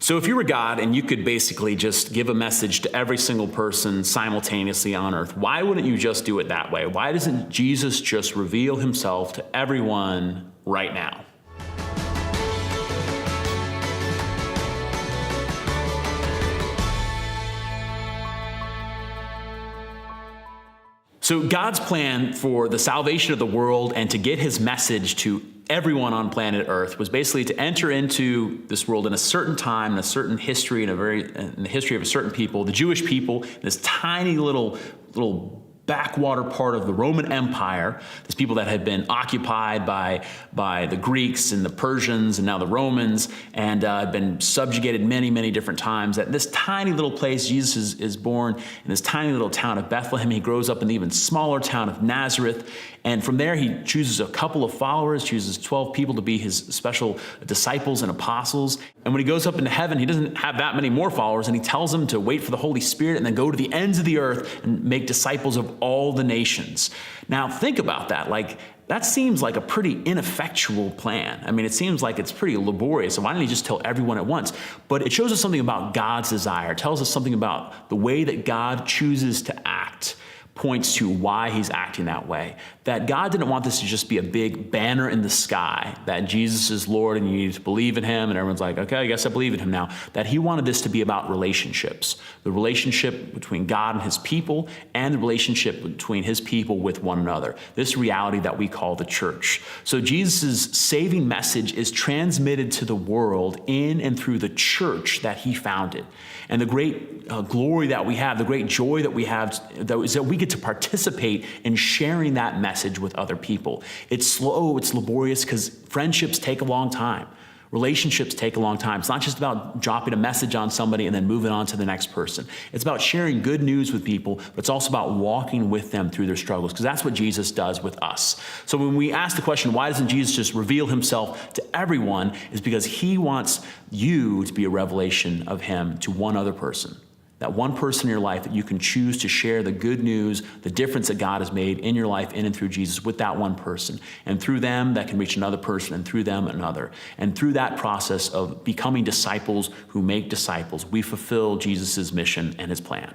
So if you were God and you could basically just give a message to every single person simultaneously on earth, why wouldn't you just do it that way? Why doesn't Jesus just reveal himself to everyone right now? So God's plan for the salvation of the world and to get his message to everyone on planet Earth was basically to enter into this world in a certain time, in a certain history, in the history of a certain people, the Jewish people, this tiny little backwater part of the Roman Empire, these people that had been occupied by the Greeks and the Persians and now the Romans, and had been subjugated many, many different times. At this tiny little place, Jesus is born in this tiny little town of Bethlehem. He grows up in the even smaller town of Nazareth, and from there he chooses a couple of followers, chooses 12 people to be his special disciples and apostles. And when he goes up into heaven, he doesn't have that many more followers, and he tells them to wait for the Holy Spirit and then go to the ends of the earth and make disciples of all the nations. Now, think about that. That seems like a pretty ineffectual plan. I mean, it seems like it's pretty laborious. So why don't he just tell everyone at once? But it shows us something about God's desire. It tells us something about the way that God chooses to act. Points to why he's acting that way. That God didn't want this to just be a big banner in the sky, that Jesus is Lord and you need to believe in him, and everyone's like, okay, I guess I believe in him now. That he wanted this to be about relationships. The relationship between God and his people, and the relationship between his people with one another. This reality that we call the church. So Jesus' saving message is transmitted to the world in and through the church that he founded. And the great glory that we have, the great joy that we have, is that we get to participate in sharing that message with other people. It's slow, it's laborious, because friendships take a long time. Relationships take a long time. It's not just about dropping a message on somebody and then moving on to the next person. It's about sharing good news with people, but it's also about walking with them through their struggles, because that's what Jesus does with us. So when we ask the question, why doesn't Jesus just reveal himself to everyone, is because he wants you to be a revelation of him to one other person. That one person in your life that you can choose to share the good news, the difference that God has made in your life in and through Jesus with that one person. And through them, that can reach another person, and through them, another. And through that process of becoming disciples who make disciples, we fulfill Jesus' mission and his plan.